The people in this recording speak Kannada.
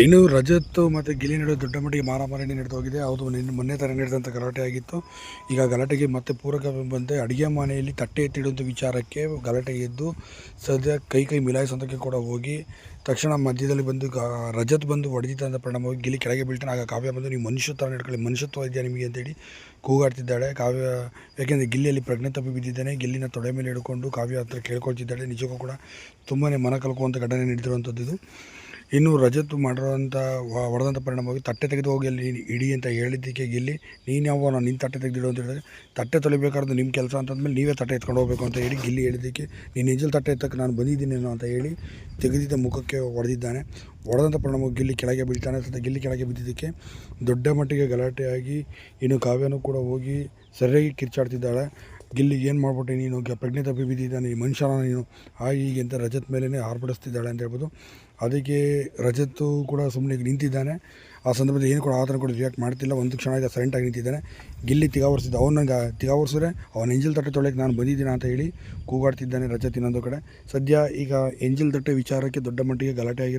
ಇನ್ನು ರಜತ್ ಮತ್ತು ಗಿಲ್ಲಿ ನಡುವೆ ದೊಡ್ಡ ಮಟ್ಟಿಗೆ ಮಾರಾಮಾರಿ ನಡೆದು ಹೋಗಿದೆ. ಅದು ಮೊನ್ನೆ ಥರ ನಡೆದಂಥ ಗಲಾಟೆ ಆಗಿತ್ತು. ಈಗ ಗಲಾಟೆಗೆ ಮತ್ತೆ ಪೂರಕವೆಂಬಂತೆ ಅಡುಗೆ ಮನೆಯಲ್ಲಿ ತಟ್ಟೆ ಎತ್ತಿಡುವಂಥ ವಿಚಾರಕ್ಕೆ ಗಲಾಟೆ ಎದ್ದು ಸದ್ಯ ಕೈ ಮಿಲಾಯಿಸುವಂಥಕ್ಕೆ ಕೂಡ ಹೋಗಿ ತಕ್ಷಣ ಮಧ್ಯದಲ್ಲಿ ಬಂದು ರಜತ್ ಬಂದು ಹೊಡೆದಿದ್ದಂಥ ಪರಿಣಾಮವಾಗಿ ಗಿಲ್ಲಿ ಕೆಳಗೆ ಬೀಳ್ತಾನೆ. ಆಗ ಕಾವ್ಯ ಬಂದು ನೀವು ಮನುಷ್ಯ ಥರ ನಡ್ಕೊಳ್ಳಿ, ಮನುಷ್ಯತ್ವ ಇದೆಯಾ ನಿಮಗೆ ಅಂತೇಳಿ ಕೂಗಾಡ್ತಿದ್ದಾಳೆ ಕಾವ್ಯ. ಯಾಕೆಂದರೆ ಗಿಲ್ಲಿಯಲ್ಲಿ ಪ್ರಜ್ಞೆ ತಪ್ಪಿ ಬಿದ್ದಿದ್ದಾನೆ. ಗಿಲ್ಲಿನ ತೊಡೆ ಮೇಲೆ ಹಿಡ್ಕೊಂಡು ಕಾವ್ಯ ಹತ್ರ ಕೇಳ್ಕೊಳ್ತಿದ್ದಾಳೆ. ನಿಜಕ್ಕೂ ಕೂಡ ತುಂಬಾ ಮನ ಕಲ್ಕುವಂಥ ಘಟನೆ ನಡೆದಿರುವಂಥದ್ದು ಇದು. ಇನ್ನು ರಜತ್ ಮಾಡಿರೋಂಥ ಹೊಡೆದಂಥ ಪರಿಣಾಮವಾಗಿ ತಟ್ಟೆ ತೆಗೆದು ಹೋಗಿ ಅಲ್ಲಿ ಇಡಿ ಅಂತ ಹೇಳಿದ್ದಕ್ಕೆ ಗಿಲ್ಲಿ ನೀನು ಯಾವ ನಿನ್ನ ತಟ್ಟೆ ತೆಗೆದಿಡು ಅಂತ ಹೇಳಿದ್ರೆ, ತಟ್ಟೆ ತೊಳಿಬೇಕಾದ್ರೆ ನಿಮ್ಮ ಕೆಲಸ ಅಂತಂದಮೇಲೆ ನೀವೇ ತಟ್ಟೆ ಎತ್ಕೊಂಡು ಹೋಗಬೇಕು ಅಂತ ಹೇಳಿ ಗಿಲ್ಲಿ ಹೇಳಿದ್ದಕ್ಕೆ ನೀನು ಎಂಜಲ್ ತಟ್ಟೆ ಎತ್ತಕ್ಕೆ ನಾನು ಬಂದಿದ್ದೀನೇನೋ ಅಂತ ಹೇಳಿ ತೆಗೆದಿದ್ದ ಮುಖಕ್ಕೆ ಹೊಡೆದಿದ್ದಾನೆ. ಹೊಡೆದಂಥ ಪರಿಣಾಮ ಗಿಲ್ಲಿ ಕೆಳಗೆ ಬೀಳ್ತಾನೆ. ಸದ್ಯ ಗಿಲ್ಲಿ ಕೆಳಗೆ ಬಿದ್ದಿದ್ದಕ್ಕೆ ದೊಡ್ಡ ಮಟ್ಟಿಗೆ ಗಲಾಟೆಯಾಗಿ ಇನ್ನು ಕಾವ್ಯನೂ ಕೂಡ ಹೋಗಿ ಸರಿಯಾಗಿ ಕಿರ್ಚಾಡ್ತಿದ್ದಾಳೆ. ಗಿಲ್ಲಿ ಏನು ಮಾಡ್ಬಿಟ್ಟೆ ನೀನು, ಪ್ರಜ್ಞೆ ತಪ್ಪಿ ಬಿದ್ದಿದ್ದಾನೆ ಈ ಮನುಷ್ಯನ ನೀನು ಹೀಗೆ ಅಂತ ರಜತ್ ಮೇಲೇ ಆರ್ಭಟಿಸ್ತಿದ್ದಾಳೆ ಅಂತ ಹೇಳ್ಬೋದು. ಅದಕ್ಕೆ ರಜತ್ತು ಕೂಡ ಸುಮ್ಮನೆ ನಿಂತಿದ್ದಾನೆ. ಆ ಸಂದರ್ಭದಲ್ಲಿ ಏನು ಕೂಡ ಆತನ ಕೂಡ ರಿಯಾಕ್ಟ್ ಮಾಡ್ತಿಲ್ಲ. ಒಂದು ಕ್ಷಣ ಈಗ ಸೈಲೆಂಟಾಗಿ ನಿಂತಿದ್ದಾನೆ. ಗಿಲ್ಲಿ ತಿಗಾವರ್ಸಿದ್ದು ಅವನಿಗೆ ತಿಗಾವರ್ಸಿದ್ರೆ ಅವನ ಎಂಜಲ್ ತಟ್ಟೆ ತೊಳೆಯಕ್ಕೆ ನಾನು ಬಂದಿದ್ದೀನಿ ಅಂತ ಹೇಳಿ ಕೂಗಾಡ್ತಿದ್ದಾನೆ ರಜತ್ ಇನ್ನೊಂದು ಕಡೆ. ಸದ್ಯ ಈಗ ಎಂಜಲ್ ತಟ್ಟೆ ವಿಚಾರಕ್ಕೆ ದೊಡ್ಡ ಮಟ್ಟಿಗೆ ಗಲಾಟೆ ಆಗಿರೋ